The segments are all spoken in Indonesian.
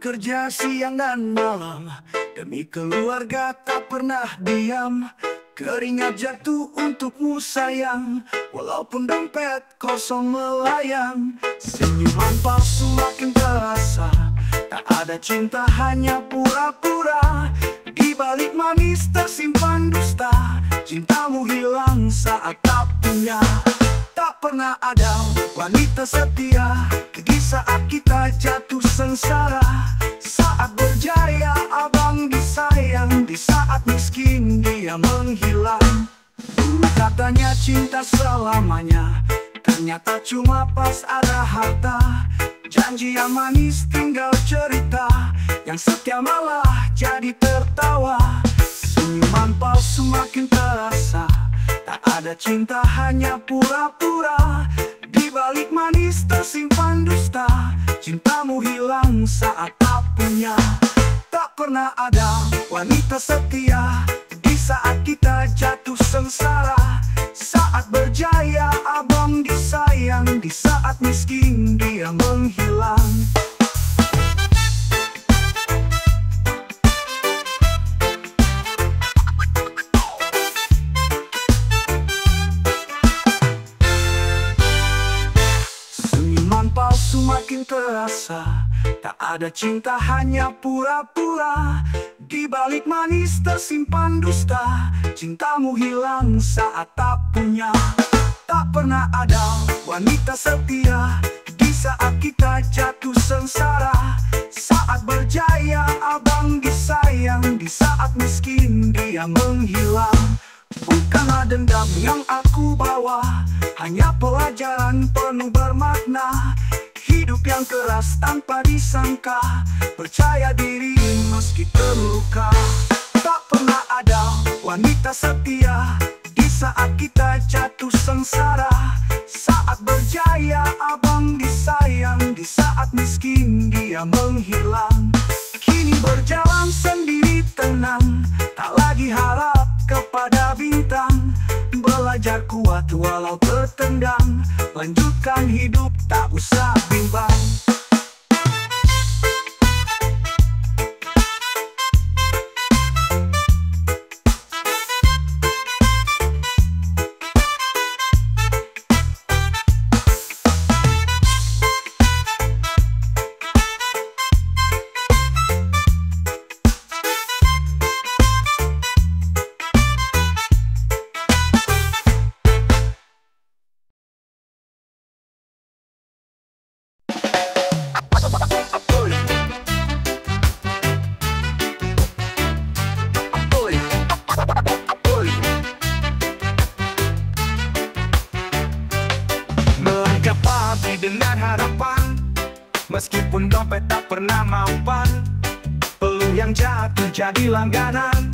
Bekerja siang dan malam demi keluarga tak pernah diam. Keringat jatuh untukmu sayang, walaupun dompet kosong melayang. Senyuman palsu makin terasa, tak ada cinta hanya pura-pura. Di balik manis tersimpan dusta, cintamu hilang saat tak punya. Tak pernah ada wanita setia di saat kita jatuh sengsara. Saat berjaya abang disayang, di saat miskin dia menghilang. Dulu katanya cinta selamanya, ternyata cuma pas ada harta. Janji yang manis tinggal cerita, yang setia malah jadi tertawa. Senyuman palsu makin terasa, tak ada cinta hanya pura-pura. Di balik manis tersimpan dusta, cintamu hilang saat tak punya. Tak pernah ada wanita setia di saat kita jatuh sengsara. Saat berjaya abang disayang, di saat miskin dia menghilang. Palsu makin terasa, tak ada cinta hanya pura-pura. Di balik manis tersimpan dusta, cintamu hilang saat tak punya. Tak pernah ada wanita setia di saat kita jatuh sengsara. Saat berjaya abang disayang, di saat miskin dia menghilang. Bukanlah dendam yang aku bawa, hanya pelajaran penuh bermakna. Hidup yang keras tanpa disangka, percaya diri meski terluka. Tak pernah ada wanita setia di saat kita jatuh sengsara. Saat berjaya abang disayang, di saat miskin dia menghilang. Kini berjalan sendiri tenang, tak lagi harap kepada bintang. Belajar kuat walau tertendang, lanjutkan hidup tak usah bimbang. Dengan harapan, meskipun dompet tak pernah mampan. Peluang yang jatuh jadi langganan,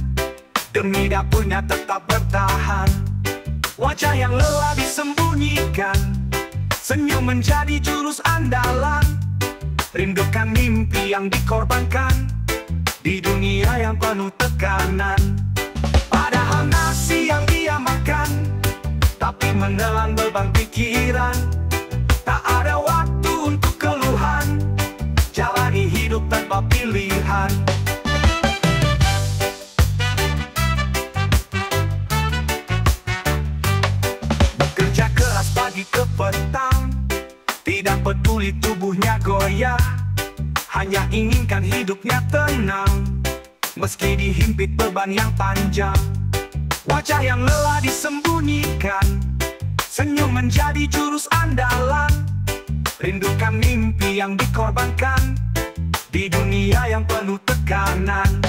demi dapurnya tetap bertahan. Wajah yang lelah disembunyikan, senyum menjadi jurus andalan. Rindukan mimpi yang dikorbankan, di dunia yang penuh tekanan. Padahal nasi yang dia makan, tapi menelan beban pikiran. Tak ada waktu untuk keluhan, jalani hidup tanpa pilihan. Bekerja keras pagi ke petang, tidak peduli tubuhnya goyah. Hanya inginkan hidupnya tenang, meski dihimpit beban yang panjang. Wajah yang lelah disembunyikan, senyum menjadi jurus andalan. Rindukan mimpi yang dikorbankan, di dunia yang penuh tekanan.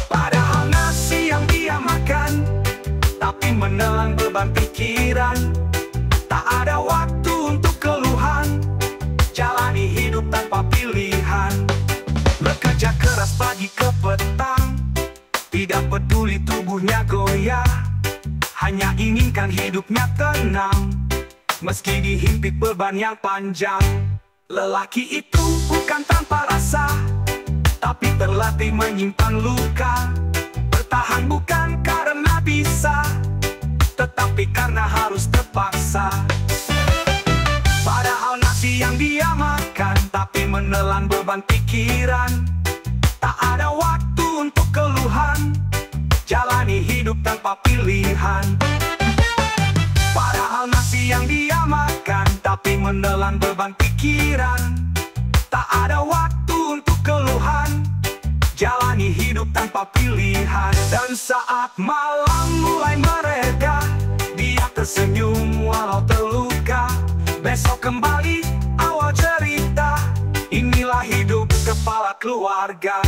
Padahal nasi yang dia makan, tapi menelan beban pikiran. Tak ada waktu untuk keluhan, jalani hidup tanpa pilihan. Bekerja keras pagi ke petang, tidak peduli tubuhnya goyah. Hanya inginkan hidupnya tenang, meski dihimpit beban yang panjang. Lelaki itu bukan tanpa rasa, tapi terlatih menyimpan luka. Bertahan bukan karena bisa, tetapi karena harus terpaksa. Padahal nasi yang dia makan, tapi menelan beban pikiran. Tak ada waktu untuk keluhan, jalani hidup tanpa pilihan. Padahal nasi yang dia makan, tapi menelan beban pikiran. Tak ada waktu untuk keluhan, jalani hidup tanpa pilihan. Dan saat malam mulai mereda, dia tersenyum walau terluka. Besok kembali awal cerita, inilah hidup kepala keluarga.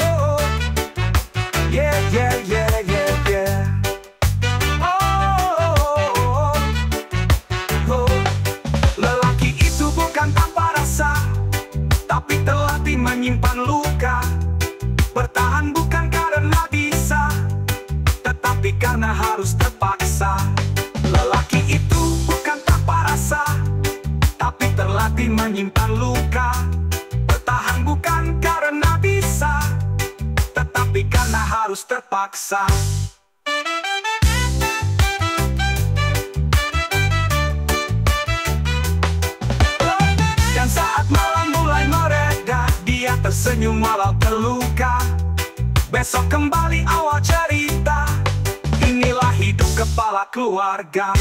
Oh, yeah, yeah, yeah, yeah, yeah. Oh, lelaki itu bukan tanpa rasa, tapi terlatih menyimpan luka. Bertahan bukan karena bisa, tetapi karena harus terpaksa. Lelaki itu bukan tanpa rasa, tapi terlatih menyimpan luka. Bertahan bukan karena bisa, tetapi karena harus terpaksa. Dan saat malam mulai mereda, dia tersenyum walau terluka. Besok kembali awal cerita, inilah hidup kepala keluarga.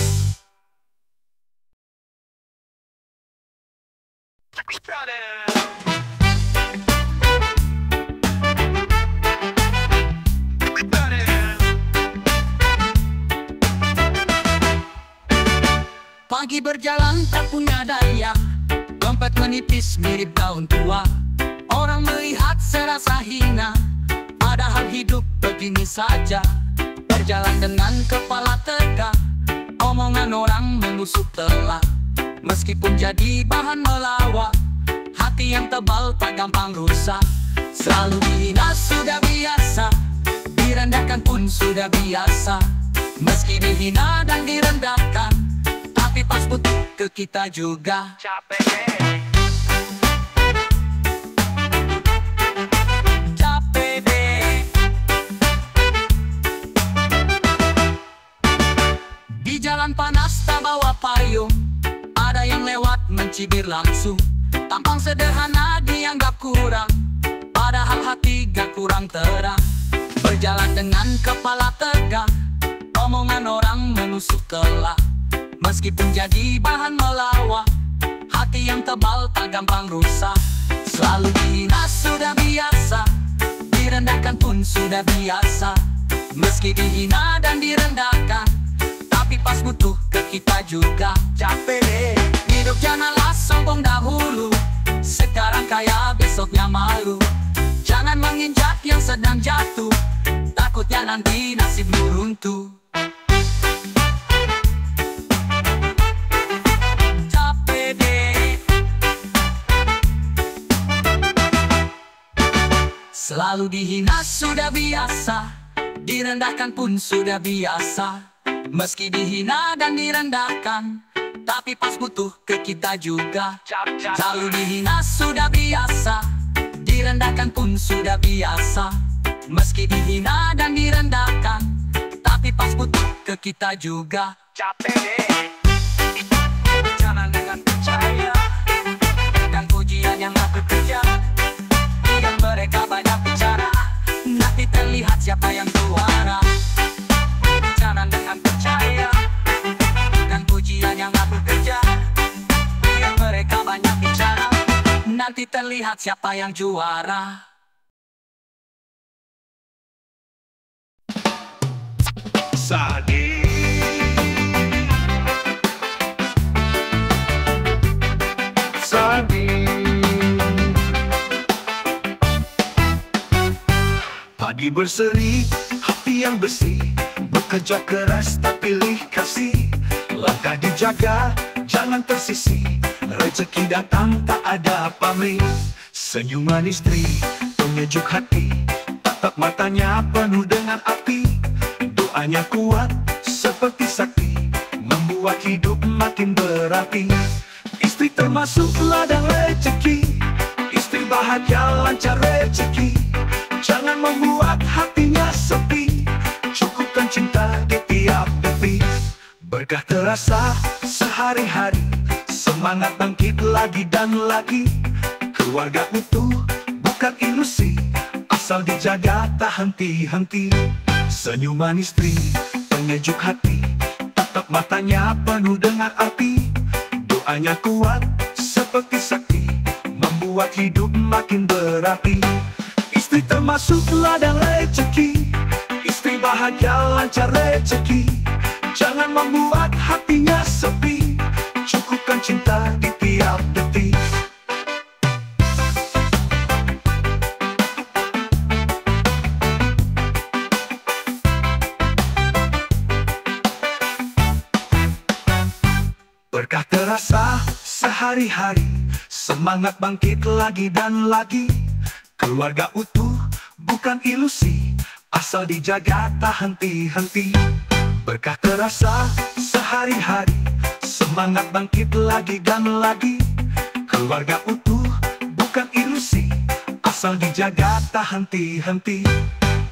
Pagi berjalan tak punya daya, dompet menipis mirip daun tua. Orang melihat serasa hina, padahal hidup begini saja. Berjalan dengan kepala tegak, omongan orang menusuk telak. Meskipun jadi bahan melawak, hati yang tebal tak gampang rusak. Selalu dihina sudah biasa, direndahkan pun sudah biasa. Meski dihina dan direndahkan, tapi pas butuh ke kita juga capek deh. Di jalan panas tak bawa payung, ada yang lewat mencibir langsung. Tampang sederhana dianggap kurang, padahal hati gak kurang terang. Berjalan dengan kepala tegak, omongan orang menusuk telak. Meskipun jadi bahan melawak, hati yang tebal tak gampang rusak. Selalu dihina sudah biasa, direndahkan pun sudah biasa. Meski dihina dan direndahkan, tapi pas butuh ke kita juga capek deh. Hidup janganlah sombong dahulu, sekarang kaya besoknya malu. Jangan menginjak yang sedang jatuh, takutnya nanti nasibmu runtuh. Capek deh. Selalu dihina sudah biasa, direndahkan pun sudah biasa. Meski dihina dan direndahkan, tapi pas butuh ke kita juga. Selalu dihina sudah biasa, direndahkan pun sudah biasa. Meski dihina dan direndahkan, tapi pas butuh ke kita juga. Capek deh. Jangan dengan percaya dan pujian yang gak bekerja. Biar mereka banyak bicara, nanti terlihat siapa yang juara. Jangan dengan percaya dan pujian yang gak bekerja. Biar mereka banyak bicara, nanti terlihat siapa yang juara. Sadi pagi berseri, hati yang bersih, bekerja keras tak pilih kasih. Langkah dijaga, jangan tersisih, rezeki datang tak ada pamrih. Senyuman istri, penyejuk hati, tatap matanya penuh dengan api. Doanya kuat seperti sakti, membuat hidup makin berarti. Istri termasuk ladang rezeki, istri bahagia lancar rezeki. Jangan membuat hatinya sepi, cukup Berkah terasa sehari-hari, semangat bangkit lagi dan lagi. Keluarga utuh bukan ilusi, asal dijaga tak henti-henti. Senyuman istri penyejuk hati, tatap matanya penuh dengan arti. Doanya kuat seperti sakti, membuat hidup makin berarti. Istri termasuk ladang rezeki, istri bahagia lancar rezeki. Jangan membuat hatinya sepi, cukupkan cinta di tiap detik. Berkah terasa sehari-hari, semangat bangkit lagi dan lagi. Keluarga utuh bukan ilusi, asal dijaga tak henti-henti. Berkah terasa sehari-hari, semangat bangkit lagi dan lagi. Keluarga utuh bukan ilusi, asal dijaga tak henti-henti.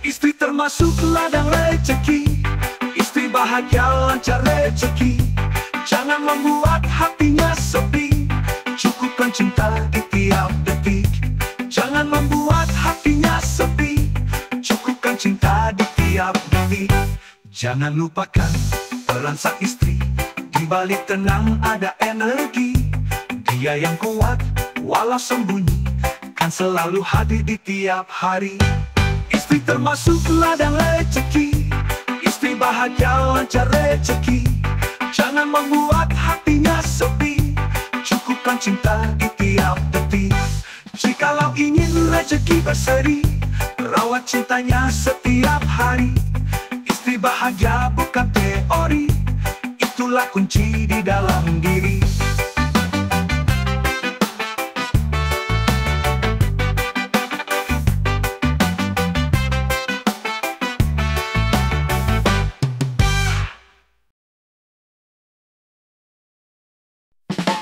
Istri termasuk ladang rezeki, istri bahagia lancar rezeki. Jangan membuat hatinya sepi, cukupkan cinta di tiap detik. Jangan membuat hatinya sepi, cukupkan cinta di tiap detik. Jangan lupakan peran sang istri, di balik tenang ada energi. Dia yang kuat walau sembunyi, kan selalu hadir di tiap hari. Istri termasuk ladang rezeki, istri bahagia lancar rezeki. Jangan membuat hatinya sepi, cukupkan cinta di tiap detik. Jikalau ingin rezeki berseri, rawat cintanya setiap hari. Istri bahagia bukan teori, itulah kunci di dalam diri.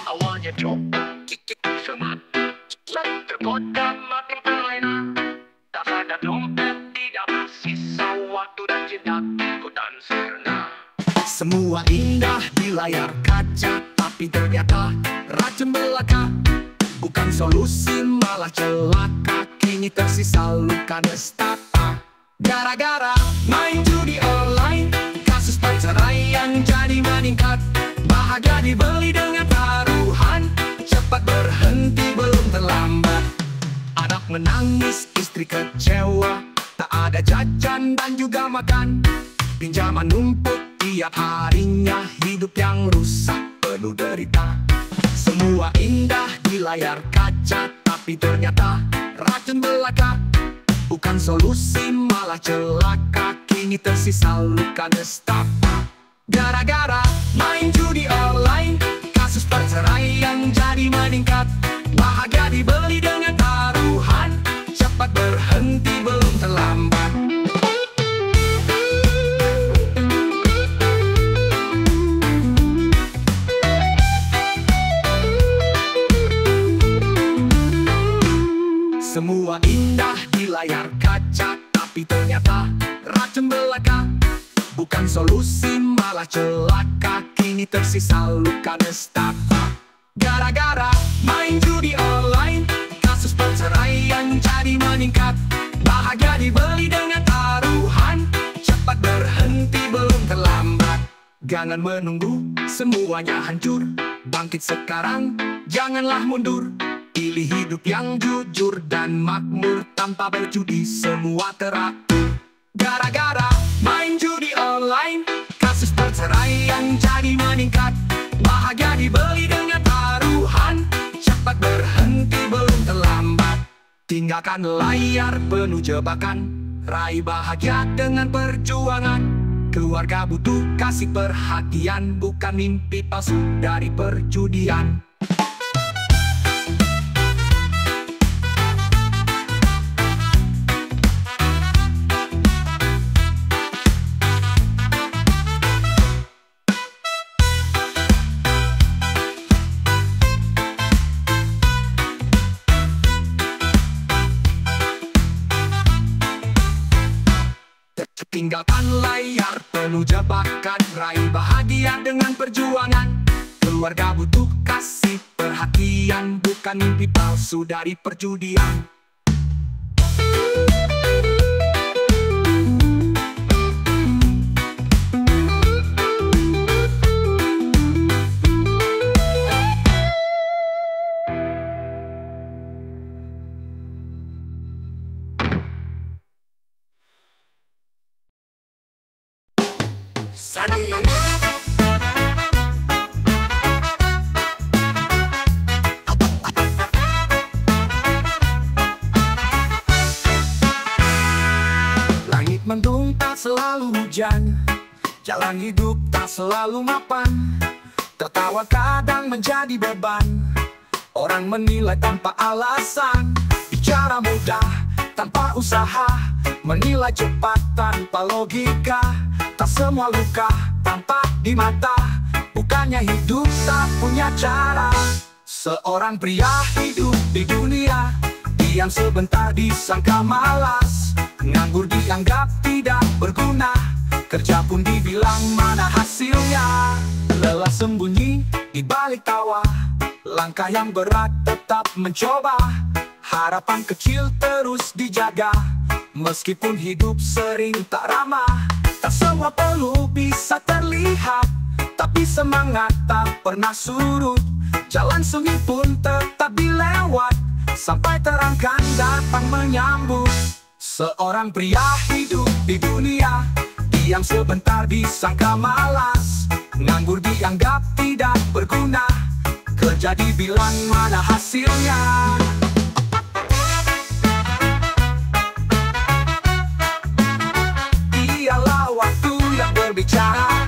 Awalnya coba semangat, tergoda makin terlena. Tak sadar dompet tidak bersisa waktu dan jejak dan sirna. Semua indah di layar kaca, tapi ternyata racun belaka. Bukan solusi malah celaka, kini tersisa luka nestapa. Gara-gara main judi online, kasus perceraian jadi meningkat. Bahagia dibeli dengan taruhan, cepat berhenti belum terlambat. Anak menangis, istri kecewa, tak ada jajan dan juga makan. Pinjaman numpuk tiap harinya, hidup yang rusak penuh derita. Semua indah di layar kaca, tapi ternyata racun belaka. Bukan solusi malah celaka, kini tersisa luka nestapa. Gara-gara main judi online, kasus perceraian jadi meningkat. Bahagia dibeli dengan taruhan, cepat berhenti belum terlambat. Semua indah di layar kaca, tapi ternyata racun belaka. Bukan solusi malah celaka, kini tersisa luka nestapa. Gara-gara main judi online, kasus perceraian jadi meningkat. Bahagia dibeli dengan taruhan, cepat berhenti belum terlambat. Jangan menunggu semuanya hancur, bangkit sekarang, janganlah mundur. Pilih hidup yang jujur dan makmur, tanpa berjudi semua teratur. Gara-gara main judi online, kasus perceraian jadi meningkat. Bahagia dibeli dengan taruhan, cepat berhenti belum terlambat. Tinggalkan layar penuh jebakan, raih bahagia dengan perjuangan. Keluarga butuh kasih perhatian, bukan mimpi palsu dari perjudian. Tinggalkan layar penuh jebakan, raih bahagia dengan perjuangan. Keluarga butuh kasih perhatian, bukan mimpi palsu dari perjudian. Langit mendung tak selalu hujan, jalan hidup tak selalu mapan. Tertawa kadang menjadi beban, orang menilai tanpa alasan. Bicara mudah tanpa usaha, menilai cepat tanpa logika. Tak semua luka tampak di mata, bukannya hidup tak punya cara. Seorang pria hidup di dunia, diam sebentar disangka malas. Nganggur dianggap tidak berguna, kerja pun dibilang mana hasilnya. Lelah sembunyi di balik tawa, langkah yang berat tetap mencoba. Harapan kecil terus dijaga, meskipun hidup sering tak ramah. Tak semua perlu bisa terlihat, tapi semangat tak pernah surut. Jalan sunyi pun tetap dilewat, sampai terang kan datang menyambut. Seorang pria hidup di dunia, diam sebentar disangka malas. Nganggur dianggap tidak berguna, kerja dibilang mana hasilnya. Ialah waktu yang berbicara,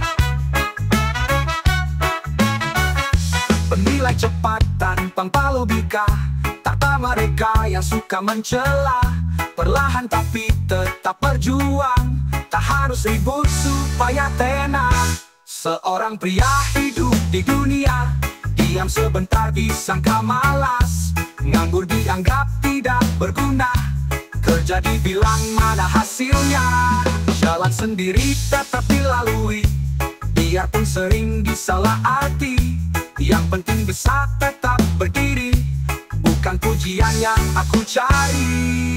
penilai cepat tanpa logika. Tata mereka yang suka mencela, perlahan tapi tetap berjuang. Tak harus ribut supaya tenar. Seorang pria hidup di dunia, diam sebentar disangka malas. Nganggur dianggap tidak berguna, kerja dibilang mana hasilnya. Jalan sendiri tetap dilalui, biarpun sering disalah arti. Yang penting bisa tetap berdiri, bukan pujian yang aku cari.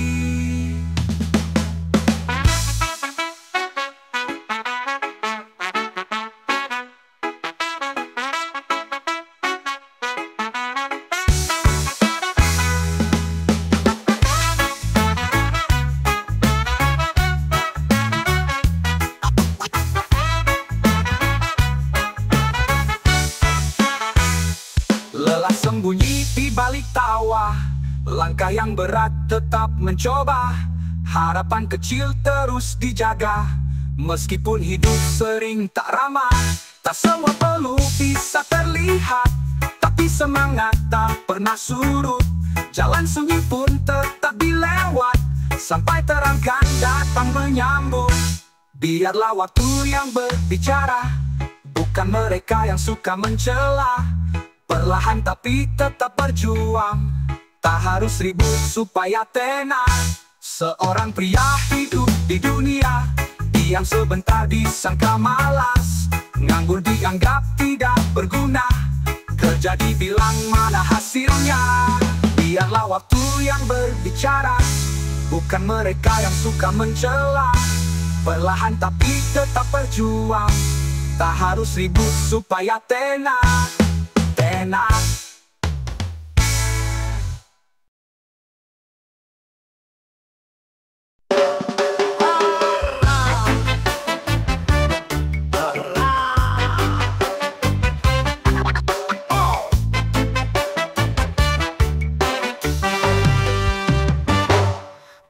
Lelah sembunyi di balik tawa, langkah yang berat tetap mencoba. Harapan kecil terus dijaga, meskipun hidup sering tak ramah. Tak semua perlu bisa terlihat, tapi semangat tak pernah surut. Jalan sunyi pun tetap dilewat, sampai terang kan datang menyambut. Biarlah waktu yang berbicara, bukan mereka yang suka mencela. Perlahan tapi tetap berjuang, tak harus ribut supaya tenar. Seorang pria hidup di dunia, diam sebentar disangka malas. Nganggur dianggap tidak berguna, kerja dibilang mana hasilnya. Biarlah waktu yang berbicara, bukan mereka yang suka mencela. Perlahan tapi tetap berjuang, tak harus ribut supaya tenar.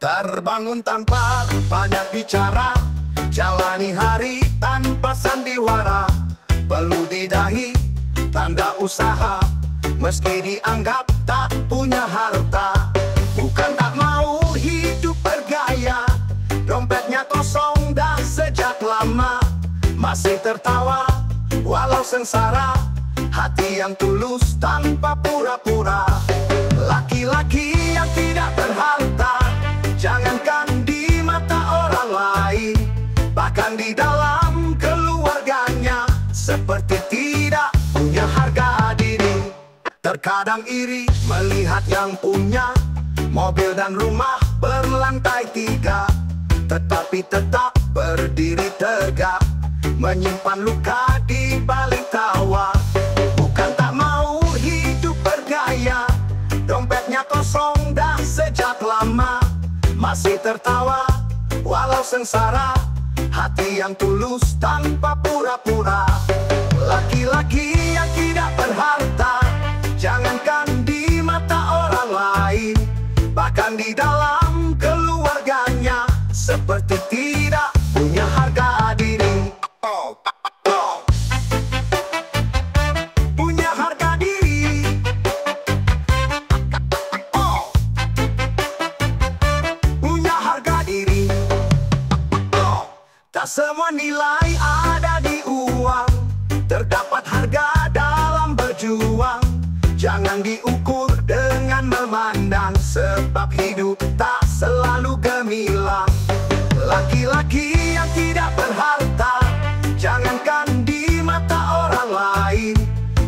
Terbangun tanpa banyak bicara, jalani hari tanpa sandiwara. Perlu didahi tanda usaha, meski dianggap tak punya harta. Bukan tak mau hidup bergaya, dompetnya kosong dah sejak lama. Masih tertawa walau sengsara, hati yang tulus tanpa pura-pura. Laki-laki yang tidak berharta, jangankan di mata orang lain, bahkan di dalam keluarganya seperti tidak punya harga diri. Terkadang iri melihat yang punya mobil dan rumah berlantai 3, tetapi tetap berdiri tegak, menyimpan luka di balik tawa. Bukan tak mau hidup bergaya, dompetnya kosong dah sejak lama, masih tertawa walau sengsara, hati yang tulus tanpa pura-pura. Laki-laki yang tidak berharta, jangankan di mata orang lain, bahkan di dalam keluarganya, seperti tidak punya harga diri. Punya harga diri. Punya harga diri. Tak semua nilai ada di uang, terdapat harga dalam berjuang. Jangan diukur dengan memandang, sebab hidup tak selalu gemilang. Laki-laki yang tidak berharta, jangankan di mata orang lain,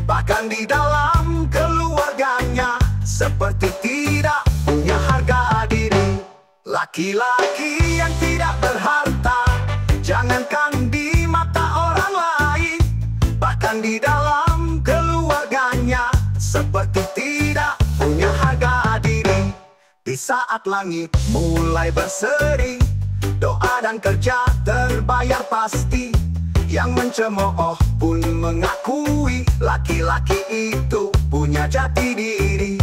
bahkan di dalam keluarganya, seperti tidak punya harga diri. Laki-laki yang tidak berharta, jangankan di mata orang lain, bahkan di dalam keluarganya, seperti tidak punya harga diri. Di saat langit mulai berseri, doa dan kerja terbayar pasti. Yang mencemooh pun mengakui, laki-laki itu punya jati diri.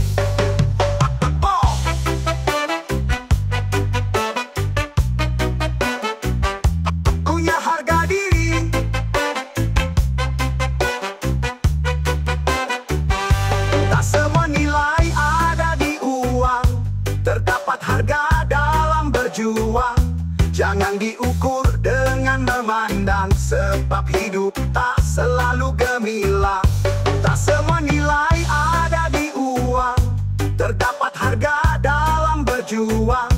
Punya harga diri. Tak semua nilai ada di uang, terdapat harga dalam berjuang. Jangan diukur dengan memandang, sebab hidup tak selalu gemilang. Tak semua nilai ada di uang, terdapat harga dalam berjuang.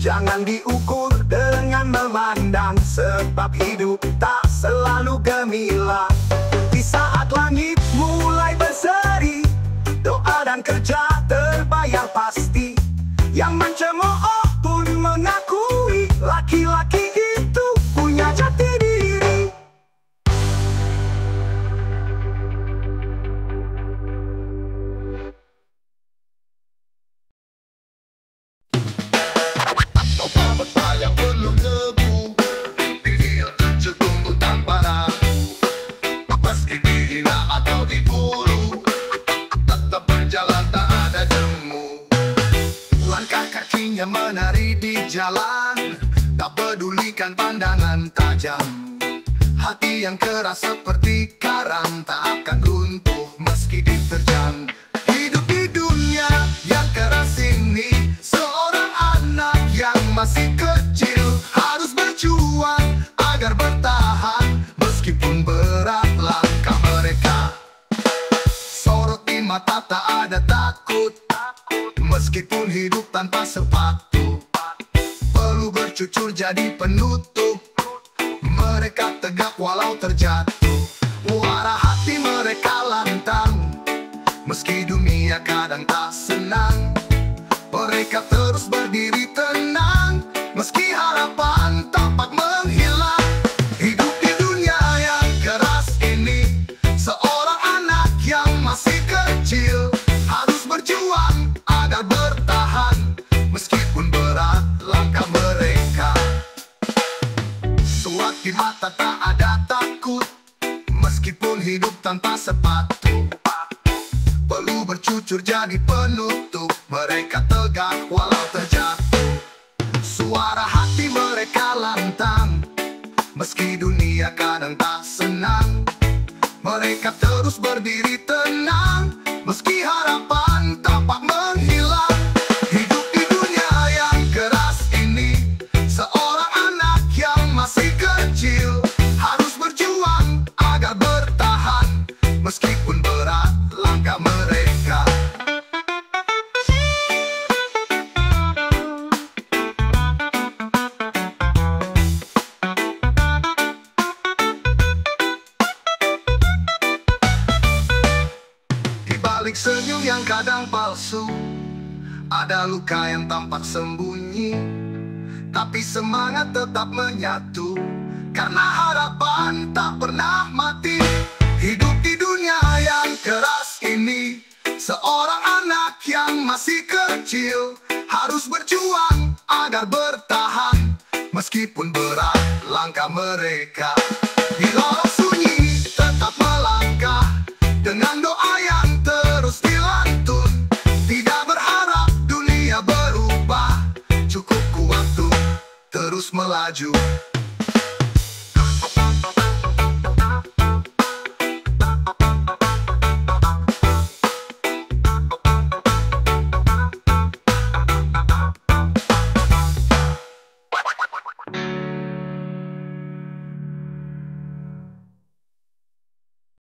Jangan diukur dengan memandang, sebab hidup tak selalu gemilang. Di saat langit mulai berseri, doa dan kerja terbayar pasti. Yang mencemooh pun mengakui, laki-laki itu punya jati diri. Saya belum tebu, dia tercetumbu tanpa ragu. Meski dihina atau diburu, tetap berjalan tak ada jemu. Langkah kakinya menari di jalan, tak pedulikan pandangan tajam. Hati yang keras seperti karang, tak akan runtuh meski diterjang. Hidup di dunia yang keras ini, seorang anak yang masih kecil harus berjuang agar bertahan, meskipun berat langkah mereka. Sorot di mata tak ada takut, meskipun hidup tanpa sepatu. Perlu bercucur jadi penutup, mereka tegak walau terjatuh. Muara hati mereka lantang, meski dunia kadang tak senang. Mereka terus berdiri tenang, meski harapan tampak menghilang. Hidup di dunia yang keras ini, seorang anak yang masih kecil harus berjuang agar bertahan, meskipun berat langkah mereka. Suat di mata tak ada takut, meskipun hidup tanpa sepatu. Perlu bercucur jadi penutup, mereka tegak walau terjatuh. Suara hati mereka lantang, meski dunia kadang tak senang. Mereka terus berdiri tenang, meski harapan tampak menghilang. Hidup di dunia yang keras ini, seorang anak yang masih kecil harus berjuang agar bertahan, meskipun berat langkah mereka. balik senyum yang kadang palsu, ada luka yang tampak sembunyi, tapi semangat tetap menyatu, karena harapan tak pernah mati. Hidup di dunia yang keras ini, seorang anak yang masih kecil harus berjuang agar bertahan, meskipun berat langkah mereka. Di lorong sunyi tetap melangkah, dengan doa yang terus dilantun. Tidak berharap dunia berubah, cukup kuat tuh terus melaju.